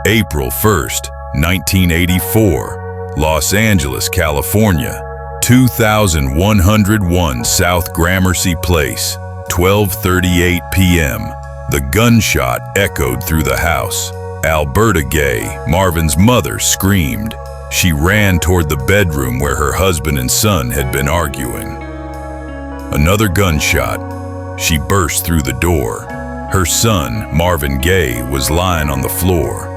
April 1st, 1984, Los Angeles, California, 2101 South Gramercy Place, 12:38 p.m. The gunshot echoed through the house. Alberta Gay, Marvin's mother, screamed. She ran toward the bedroom where her husband and son had been arguing. Another gunshot. She burst through the door. Her son, Marvin Gaye, was lying on the floor,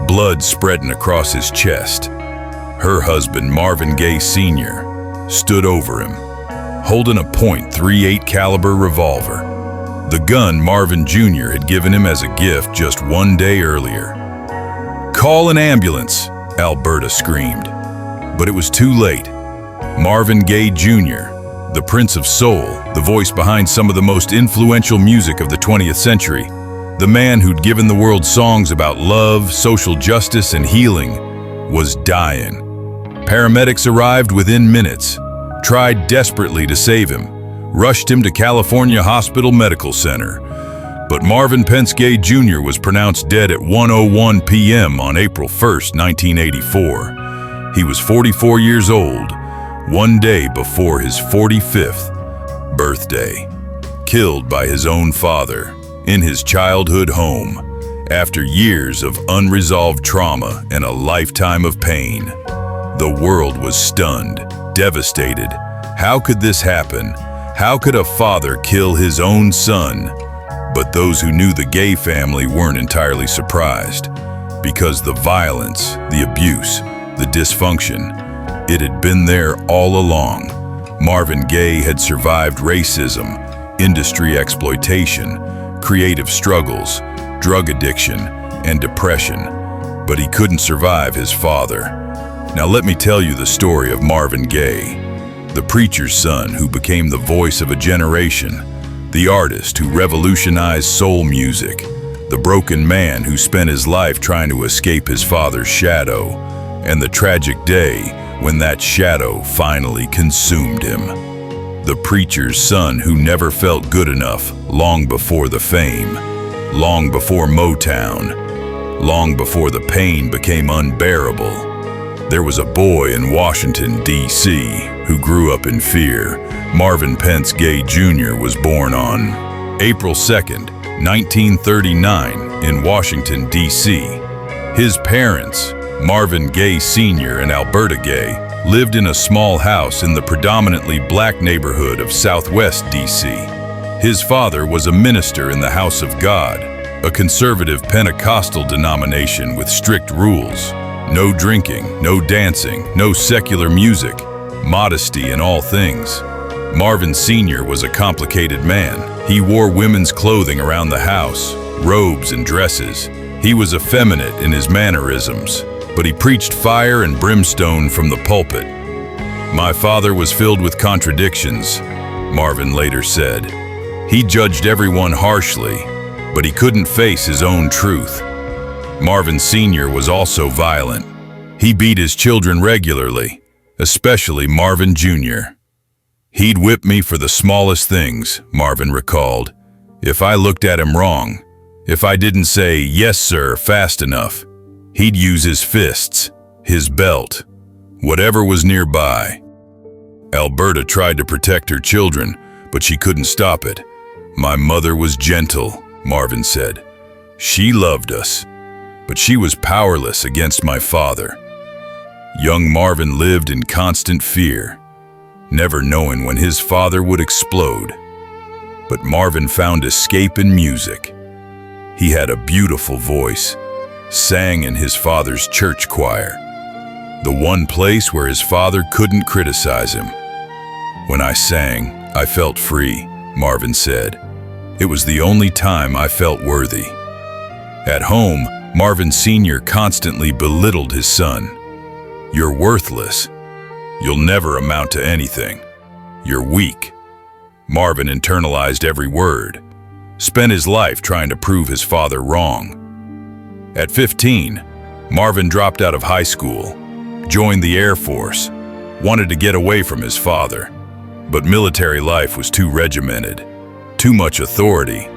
blood spreading across his chest. Her husband, Marvin Gay Sr., stood over him, holding a .38 caliber revolver, the gun Marvin Jr. had given him as a gift just one day earlier. "Call an ambulance," Alberta screamed. But it was too late. Marvin Gay Jr., the Prince of Soul, the voice behind some of the most influential music of the 20th century, the man who'd given the world songs about love, social justice, and healing, was dying. Paramedics arrived within minutes, tried desperately to save him, rushed him to California Hospital Medical Center. But Marvin Pence Gay Jr. was pronounced dead at 1:01 p.m. on April 1st, 1984. He was 44 years old, one day before his 45th birthday, killed by his own father in his childhood home after years of unresolved trauma and a lifetime of pain. The world was stunned, devastated. How could this happen? How could a father kill his own son? But those who knew the Gay family weren't entirely surprised, because the violence, the abuse, the dysfunction, it had been there all along. Marvin Gaye had survived racism, industry exploitation, creative struggles, drug addiction, and depression, but he couldn't survive his father. Now let me tell you the story of Marvin Gaye, the preacher's son who became the voice of a generation, the artist who revolutionized soul music, the broken man who spent his life trying to escape his father's shadow, and the tragic day when that shadow finally consumed him. The preacher's son who never felt good enough long before the fame, long before Motown, long before the pain became unbearable. There was a boy in Washington, D.C. who grew up in fear. Marvin Pence Gay Jr. was born on April 2nd, 1939 in Washington, D.C. His parents, Marvin Gay Sr. and Alberta Gay, lived in a small house in the predominantly black neighborhood of Southwest D.C. His father was a minister in the House of God, a conservative Pentecostal denomination with strict rules. No drinking, no dancing, no secular music, modesty in all things. Marvin Sr. was a complicated man. He wore women's clothing around the house, robes and dresses. He was effeminate in his mannerisms, but he preached fire and brimstone from the pulpit. "My father was filled with contradictions," Marvin later said. "He judged everyone harshly, but he couldn't face his own truth." Marvin Sr. was also violent. He beat his children regularly, especially Marvin Jr. "He'd whip me for the smallest things," Marvin recalled. "If I looked at him wrong, if I didn't say, 'Yes, sir,' fast enough, he'd use his fists, his belt, whatever was nearby." Alberta tried to protect her children, but she couldn't stop it. "My mother was gentle," Marvin said. "She loved us, but she was powerless against my father." Young Marvin lived in constant fear, never knowing when his father would explode. But Marvin found escape in music. He had a beautiful voice, sang in his father's church choir, the one place where his father couldn't criticize him. "When I sang, I felt free," Marvin said. "It was the only time I felt worthy." At home, Marvin Sr. constantly belittled his son. "You're worthless. You'll never amount to anything. You're weak." Marvin internalized every word, spent his life trying to prove his father wrong. At 15, Marvin dropped out of high school, joined the Air Force, wanted to get away from his father. But military life was too regimented, too much authority,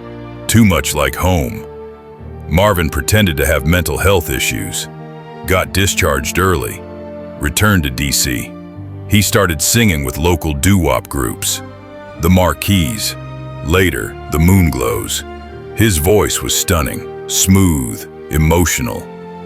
too much like home. Marvin pretended to have mental health issues, got discharged early, returned to D.C. He started singing with local doo-wop groups, the Marquis, later the Moonglows. His voice was stunning, smooth, emotional,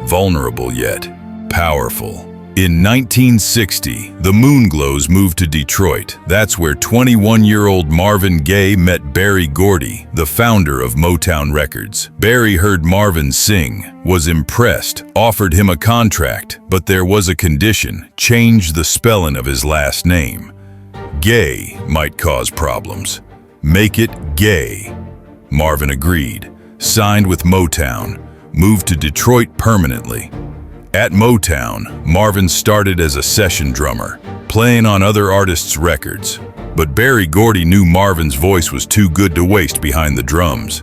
vulnerable yet powerful. In 1960, the Moonglows moved to Detroit. That's where 21-year-old Marvin Gaye met Berry Gordy, the founder of Motown Records. Berry heard Marvin sing, was impressed, offered him a contract, but there was a condition: change the spelling of his last name. Gay might cause problems. Make it Gay. Marvin agreed, signed with Motown, moved to Detroit permanently. At Motown, Marvin started as a session drummer, playing on other artists' records. But Berry Gordy knew Marvin's voice was too good to waste behind the drums.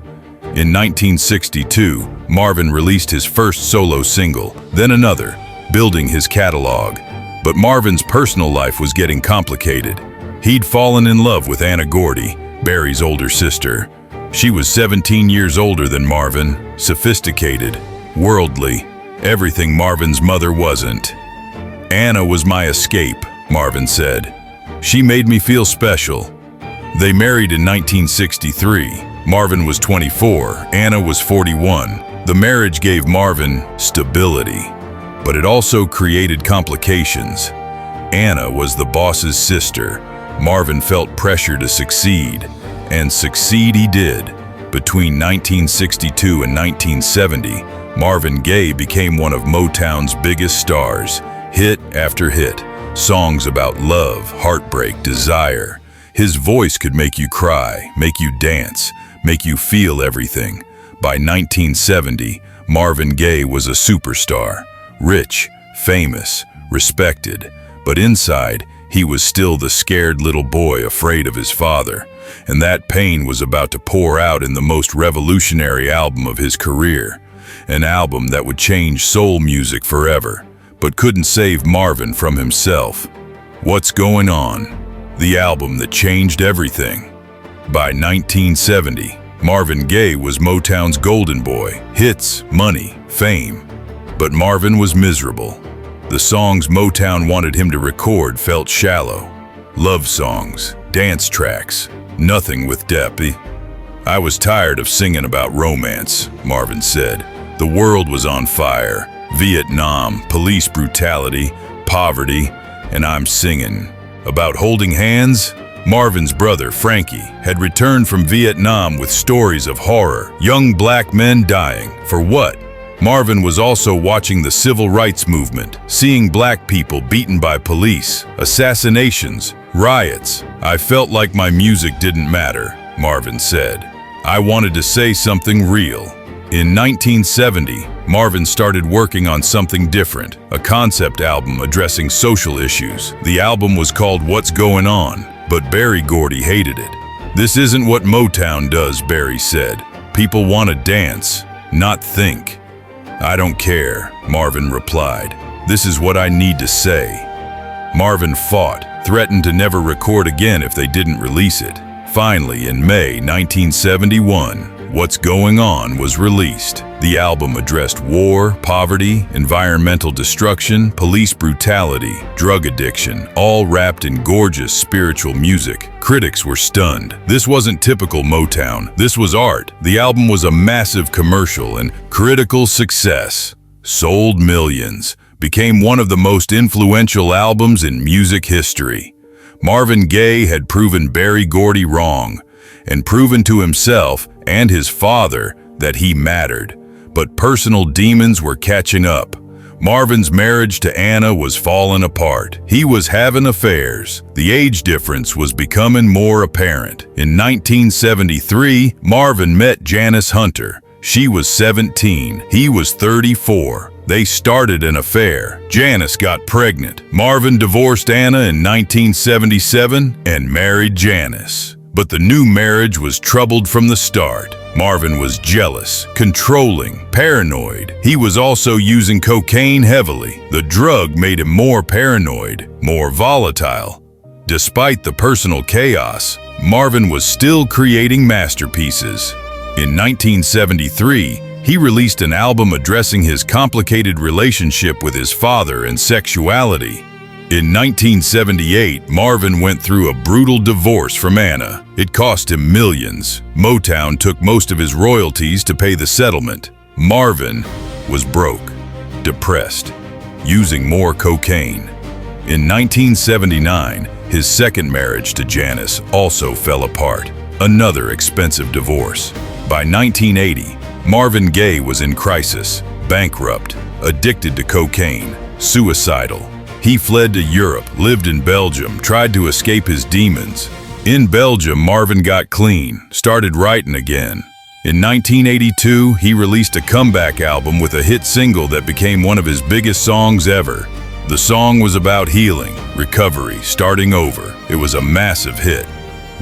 In 1962, Marvin released his first solo single, then another, building his catalog. But Marvin's personal life was getting complicated. He'd fallen in love with Anna Gordy, Berry's older sister. She was 17 years older than Marvin, sophisticated, worldly, everything Marvin's mother wasn't. Anna was my escape, Marvin said. She made me feel special. They married in 1963. Marvin was 24, Anna was 41. The marriage gave Marvin stability, but it also created complications. Anna was the boss's sister. Marvin felt pressure to succeed, and succeed he did. Between 1962 and 1970, Marvin Gaye became one of Motown's biggest stars, hit after hit, songs about love, heartbreak, desire. His voice could make you cry, make you dance, make you feel everything. By 1970, Marvin Gaye was a superstar, rich, famous, respected, but inside, he was still the scared little boy afraid of his father, and that pain was about to pour out in the most revolutionary album of his career. An album that would change soul music forever, but couldn't save Marvin from himself. What's Going On? The album that changed everything. By 1970, Marvin Gaye was Motown's golden boy, hits, money, fame. But Marvin was miserable. The songs Motown wanted him to record felt shallow. Love songs, dance tracks, nothing with depth. I was tired of singing about romance, Marvin said. The world was on fire. Vietnam, police brutality, poverty, and I'm singing. About holding hands? Marvin's brother, Frankie, had returned from Vietnam with stories of horror, young black men dying. For what? Marvin was also watching the civil rights movement, seeing black people beaten by police, assassinations, riots. I felt like my music didn't matter, Marvin said. I wanted to say something real. In 1970, Marvin started working on something different, a concept album addressing social issues. The album was called What's Going On, but Berry Gordy hated it. This isn't what Motown does, Berry said. People want to dance, not think. I don't care, Marvin replied. This is what I need to say. Marvin fought, threatened to never record again if they didn't release it. Finally, in May 1971, What's Going On was released. The album addressed war, poverty, environmental destruction, police brutality, drug addiction, all wrapped in gorgeous spiritual music. Critics were stunned. This wasn't typical Motown. This was art. The album was a massive commercial and critical success. Sold millions. Became one of the most influential albums in music history. Marvin Gaye had proven Berry Gordy wrong, and proven to himself and his father that he mattered. But personal demons were catching up. Marvin's marriage to Anna was falling apart. He was having affairs. The age difference was becoming more apparent. In 1973, Marvin met Janice Hunter. She was 17. He was 34. They started an affair. Janice got pregnant. Marvin divorced Anna in 1977 and married Janice. But the new marriage was troubled from the start. Marvin was jealous, controlling, paranoid. He was also using cocaine heavily. The drug made him more paranoid, more volatile. Despite the personal chaos, Marvin was still creating masterpieces. In 1973, He released an album addressing his complicated relationship with his father and sexuality. In 1978, Marvin went through a brutal divorce from Anna. It cost him millions. Motown took most of his royalties to pay the settlement. Marvin was broke, depressed, using more cocaine. In 1979, his second marriage to Janice also fell apart. Another expensive divorce. By 1980, Marvin Gaye was in crisis, bankrupt, addicted to cocaine, suicidal. He fled to Europe, lived in Belgium, tried to escape his demons. In Belgium, Marvin got clean, started writing again. In 1982, he released a comeback album with a hit single that became one of his biggest songs ever. The song was about healing, recovery, starting over. It was a massive hit.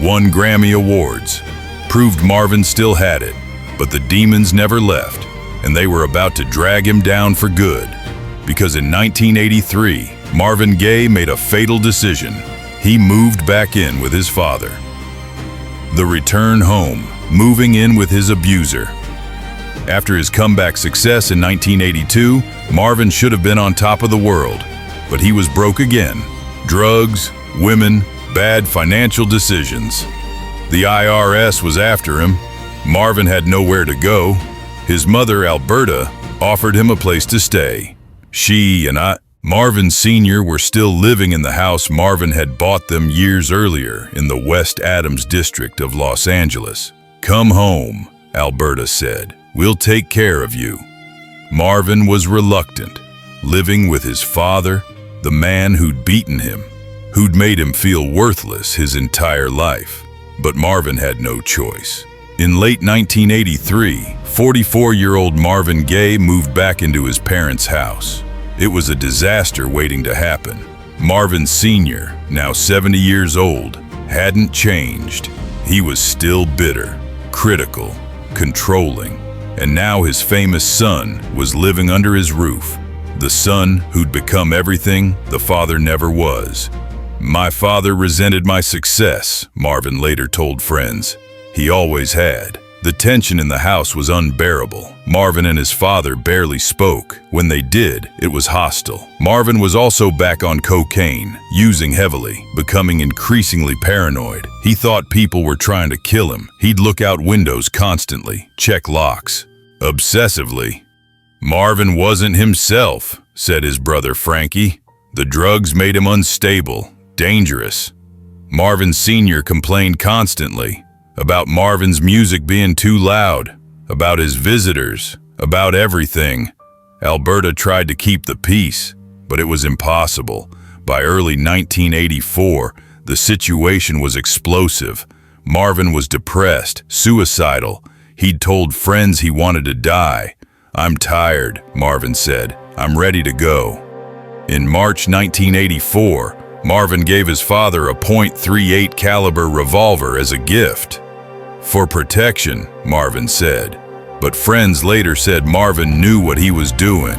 Won Grammy Awards. Proved Marvin still had it, but the demons never left, and they were about to drag him down for good. Because in 1983, Marvin Gaye made a fatal decision. He moved back in with his father. The return home, moving in with his abuser. After his comeback success in 1982, Marvin should have been on top of the world, but he was broke again. Drugs, women, bad financial decisions. The IRS was after him. Marvin had nowhere to go. His mother, Alberta, offered him a place to stay. She and Marvin Sr. were still living in the house Marvin had bought them years earlier in the West Adams district of Los Angeles. "Come home," Alberta said. "We'll take care of you." Marvin was reluctant, living with his father, the man who'd beaten him, who'd made him feel worthless his entire life. But Marvin had no choice. In late 1983, 44-year-old Marvin Gaye moved back into his parents' house. It was a disaster waiting to happen. Marvin Sr., now 70 years old, hadn't changed. He was still bitter, critical, controlling, and now his famous son was living under his roof. The son who'd become everything the father never was. "My father resented my success," Marvin later told friends. He always had. The tension in the house was unbearable. Marvin and his father barely spoke. When they did, it was hostile. Marvin was also back on cocaine, using heavily, becoming increasingly paranoid. He thought people were trying to kill him. He'd look out windows constantly, check locks. Obsessively. Marvin wasn't himself, said his brother Frankie. The drugs made him unstable, dangerous. Marvin Sr. complained constantly about Marvin's music being too loud, about his visitors, about everything. Alberta tried to keep the peace, but it was impossible. By early 1984, the situation was explosive. Marvin was depressed, suicidal. He'd told friends he wanted to die. "I'm tired," Marvin said. "I'm ready to go." In March 1984, Marvin gave his father a .38 caliber revolver as a gift. For protection, Marvin said. But friends later said Marvin knew what he was doing.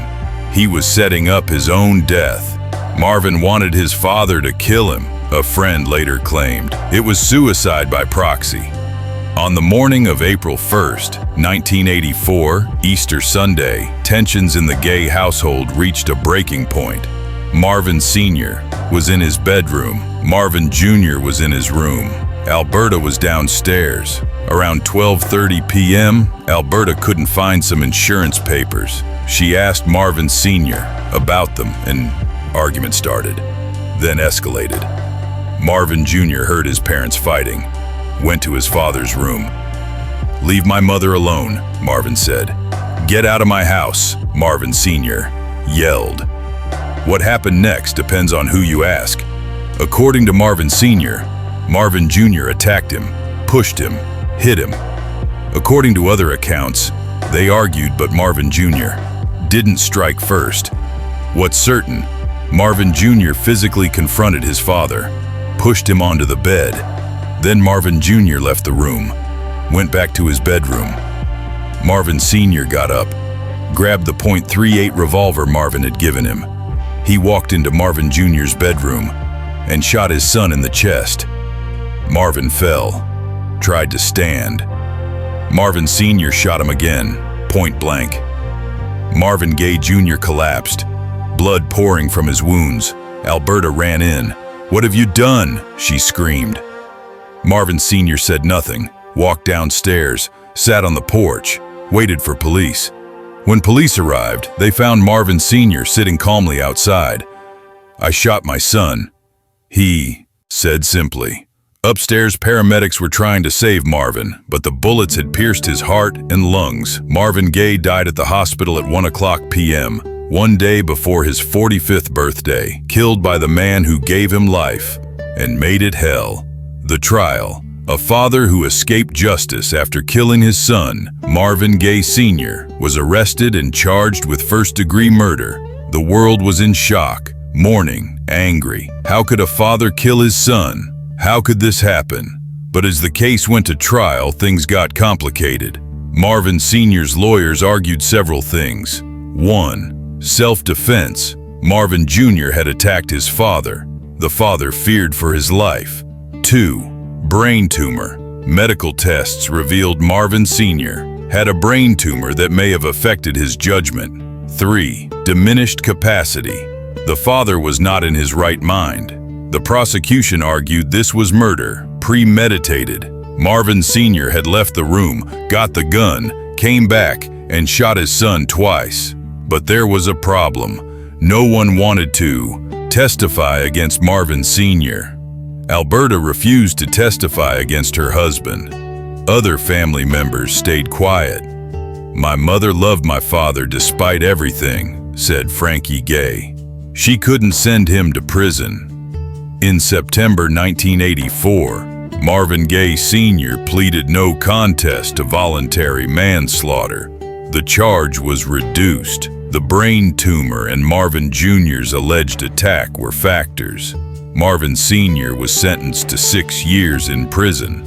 He was setting up his own death. Marvin wanted his father to kill him, a friend later claimed. It was suicide by proxy. On the morning of April 1st, 1984, Easter Sunday, tensions in the Gaye household reached a breaking point. Marvin Sr. was in his bedroom. Marvin Jr. was in his room. Alberta was downstairs. Around 12:30 p.m., Alberta couldn't find some insurance papers. She asked Marvin Sr. about them, and argument started, then escalated. Marvin Jr. heard his parents fighting, went to his father's room. "Leave my mother alone," Marvin said. "Get out of my house," Marvin Sr. yelled. What happened next depends on who you ask. According to Marvin Sr., Marvin Jr. attacked him, pushed him, hit him. According to other accounts, they argued, but Marvin Jr. didn't strike first. What's certain, Marvin Jr. physically confronted his father, pushed him onto the bed. Then Marvin Jr. left the room, went back to his bedroom. Marvin Sr. got up, grabbed the .38 revolver Marvin had given him. He walked into Marvin Jr.'s bedroom and shot his son in the chest. Marvin fell, tried to stand. Marvin Sr. shot him again, point blank. Marvin Gay Jr. collapsed, blood pouring from his wounds. Alberta ran in. "What have you done?" she screamed. Marvin Sr. said nothing, walked downstairs, sat on the porch, waited for police. When police arrived, they found Marvin Sr. sitting calmly outside. "I shot my son," he said simply. Upstairs, paramedics were trying to save Marvin, but the bullets had pierced his heart and lungs. Marvin Gaye died at the hospital at 1:00 p.m., one day before his 45th birthday, killed by the man who gave him life and made it hell. The trial. A father who escaped justice after killing his son, Marvin Gay Sr., was arrested and charged with first-degree murder. The world was in shock, mourning, angry. How could a father kill his son? How could this happen? But as the case went to trial, things got complicated. Marvin Sr.'s lawyers argued several things. 1. Self-defense. Marvin Jr. had attacked his father. The father feared for his life. 2. Brain tumor. Medical tests revealed Marvin Sr. had a brain tumor that may have affected his judgment. 3. Diminished capacity. The father was not in his right mind. The prosecution argued this was murder, premeditated. Marvin Sr. had left the room, got the gun, came back, and shot his son twice. But there was a problem. No one wanted to testify against Marvin Sr. Alberta refused to testify against her husband. Other family members stayed quiet. "My mother loved my father despite everything," said Frankie Gay. She couldn't send him to prison. In September 1984, Marvin Gay Sr. pleaded no contest to voluntary manslaughter. The charge was reduced. The brain tumor and Marvin Jr.'s alleged attack were factors. Marvin Sr. was sentenced to 6 years in prison,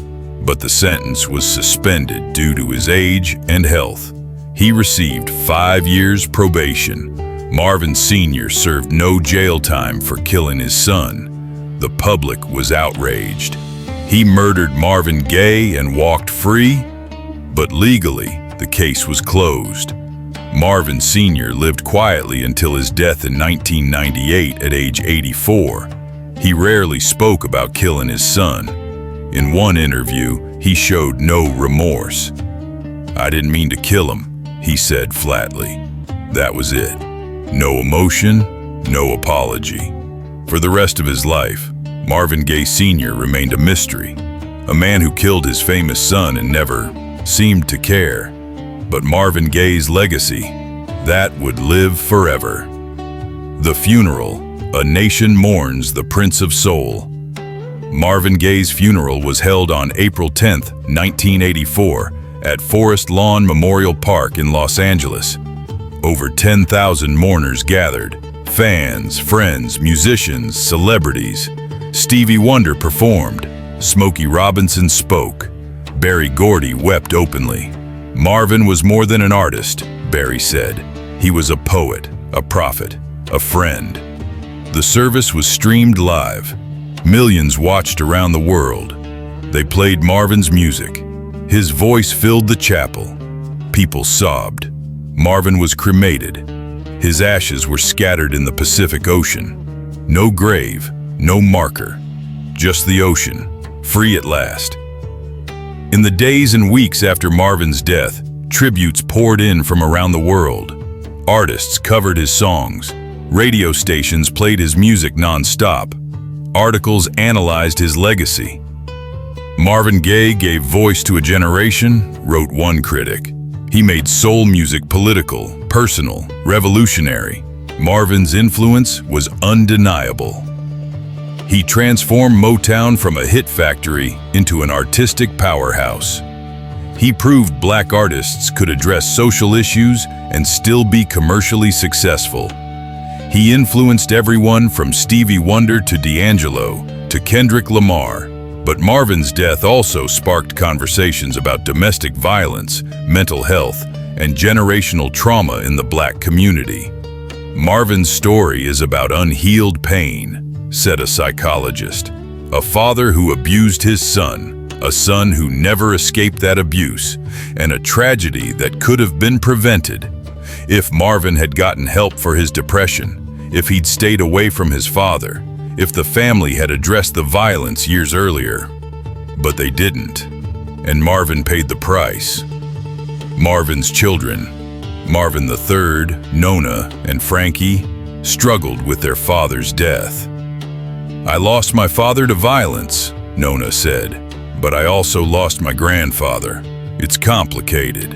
but the sentence was suspended due to his age and health. He received 5 years probation. Marvin Sr. served no jail time for killing his son. The public was outraged. He murdered Marvin Gaye and walked free, but legally, the case was closed. Marvin Sr. lived quietly until his death in 1998 at age 84. He rarely spoke about killing his son. In one interview, he showed no remorse. "I didn't mean to kill him," he said flatly. That was it. No emotion, no apology. For the rest of his life, Marvin Gay Sr. remained a mystery, a man who killed his famous son and never seemed to care. But Marvin Gaye's legacy, that would live forever. The funeral. A nation mourns the Prince of Soul. Marvin Gaye's funeral was held on April 10, 1984, at Forest Lawn Memorial Park in Los Angeles. Over 10,000 mourners gathered. Fans, friends, musicians, celebrities. Stevie Wonder performed. Smokey Robinson spoke. Berry Gordy wept openly. Marvin was more than an artist, Berry said. He was a poet, a prophet, a friend. The service was streamed live. Millions watched around the world. They played Marvin's music. His voice filled the chapel. People sobbed. Marvin was cremated. His ashes were scattered in the Pacific Ocean. No grave, no marker, just the ocean, free at last. In the days and weeks after Marvin's death, tributes poured in from around the world. Artists covered his songs. Radio stations played his music non-stop. Articles analyzed his legacy. Marvin Gaye gave voice to a generation, wrote one critic. He made soul music political, personal, revolutionary. Marvin's influence was undeniable. He transformed Motown from a hit factory into an artistic powerhouse. He proved black artists could address social issues and still be commercially successful. He influenced everyone from Stevie Wonder to D'Angelo to Kendrick Lamar. But Marvin's death also sparked conversations about domestic violence, mental health, and generational trauma in the black community. Marvin's story is about unhealed pain, said a psychologist. A father who abused his son, a son who never escaped that abuse, and a tragedy that could have been prevented. If Marvin had gotten help for his depression, if he'd stayed away from his father, if the family had addressed the violence years earlier. But they didn't, and Marvin paid the price. Marvin's children, Marvin III, Nona, and Frankie, struggled with their father's death. "I lost my father to violence," Nona said, "but I also lost my grandfather. It's complicated."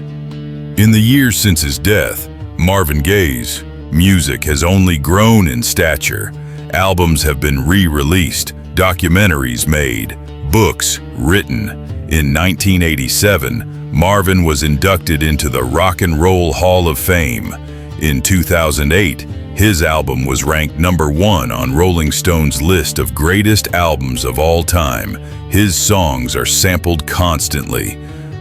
In the years since his death, Marvin Gaye's music has only grown in stature. Albums have been re-released, documentaries made, books written. In 1987, Marvin was inducted into the Rock and Roll Hall of Fame. In 2008, his album was ranked #1 on Rolling Stone's list of greatest albums of all time. His songs are sampled constantly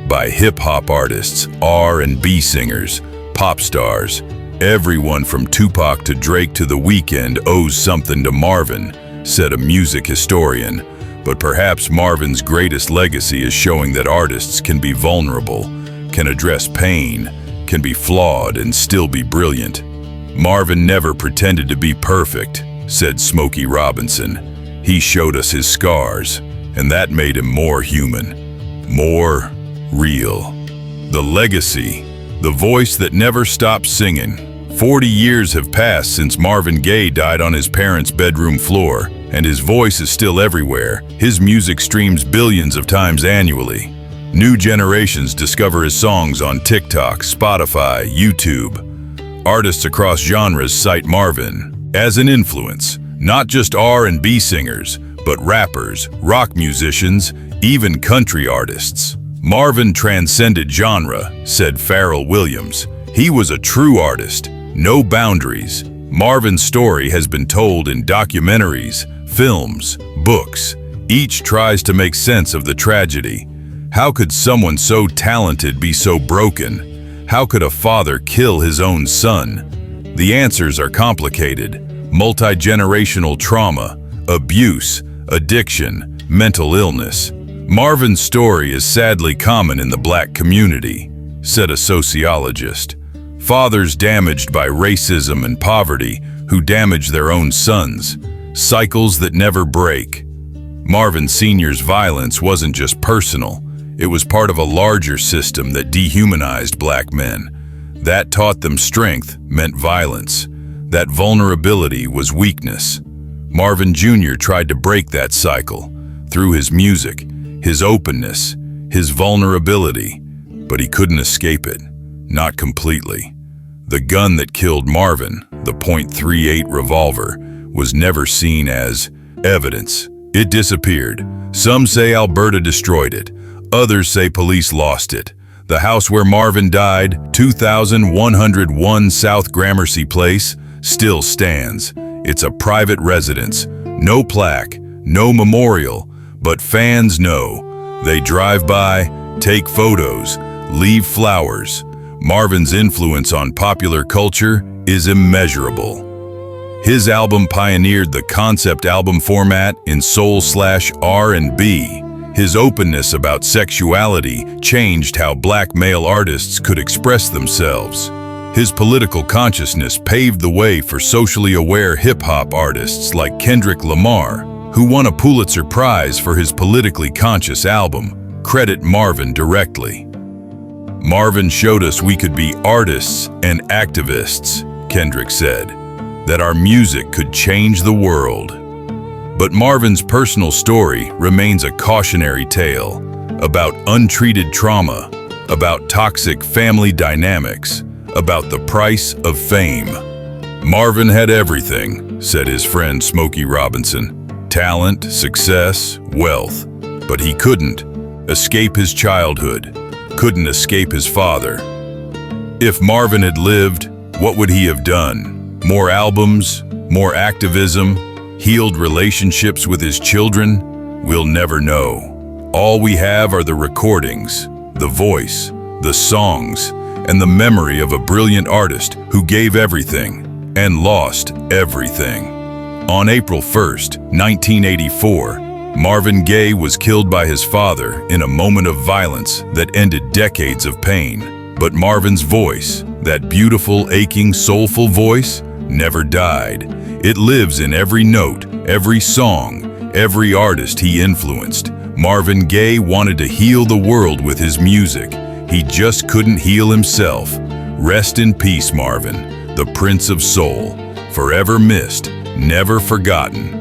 by hip-hop artists, R&B singers, pop stars. Everyone from Tupac to Drake to The Weeknd owes something to Marvin, said a music historian. But perhaps Marvin's greatest legacy is showing that artists can be vulnerable, can address pain, can be flawed and still be brilliant. "Marvin never pretended to be perfect," said Smokey Robinson. "He showed us his scars, and that made him more human, more real." The legacy, the voice that never stopped singing. 40 years have passed since Marvin Gaye died on his parents' bedroom floor, and his voice is still everywhere. His music streams billions of times annually. New generations discover his songs on TikTok, Spotify, YouTube. Artists across genres cite Marvin as an influence, not just R&B singers, but rappers, rock musicians, even country artists. "Marvin transcended genre," said Pharrell Williams. "He was a true artist, no boundaries." Marvin's story has been told in documentaries, films, books. Each tries to make sense of the tragedy. How could someone so talented be so broken? How could a father kill his own son? The answers are complicated. Multi-generational trauma, abuse, addiction, mental illness. Marvin's story is sadly common in the Black community, said a sociologist. Fathers damaged by racism and poverty who damage their own sons. Cycles that never break. Marvin Sr.'s violence wasn't just personal. It was part of a larger system that dehumanized Black men. That taught them strength meant violence. That vulnerability was weakness. Marvin Jr. tried to break that cycle through his music, his openness, his vulnerability, but he couldn't escape it, not completely. The gun that killed Marvin, the .38 revolver, was never seen as evidence. It disappeared. Some say Alberta destroyed it. Others say police lost it. The house where Marvin died, 2101 South Gramercy Place, still stands. It's a private residence. No plaque, no memorial, but fans know. They drive by, take photos, leave flowers. Marvin's influence on popular culture is immeasurable. His album pioneered the concept album format in soul/R&B. His openness about sexuality changed how Black male artists could express themselves. His political consciousness paved the way for socially aware hip-hop artists like Kendrick Lamar, who won a Pulitzer Prize for his politically conscious album. Credit Marvin directly. "Marvin showed us we could be artists and activists," Kendrick said, "that our music could change the world." But Marvin's personal story remains a cautionary tale about untreated trauma, about toxic family dynamics, about the price of fame. "Marvin had everything," said his friend Smokey Robinson. "Talent, success, wealth. But he couldn't escape his childhood, couldn't escape his father." If Marvin had lived, what would he have done? More albums, more activism, healed relationships with his children? We'll never know. All we have are the recordings, the voice, the songs, and the memory of a brilliant artist who gave everything and lost everything. On April 1st, 1984, Marvin Gaye was killed by his father in a moment of violence that ended decades of pain. But Marvin's voice, that beautiful, aching, soulful voice, never died. It lives in every note, every song, every artist he influenced. Marvin Gaye wanted to heal the world with his music. He just couldn't heal himself. Rest in peace, Marvin, the Prince of Soul, forever missed, never forgotten.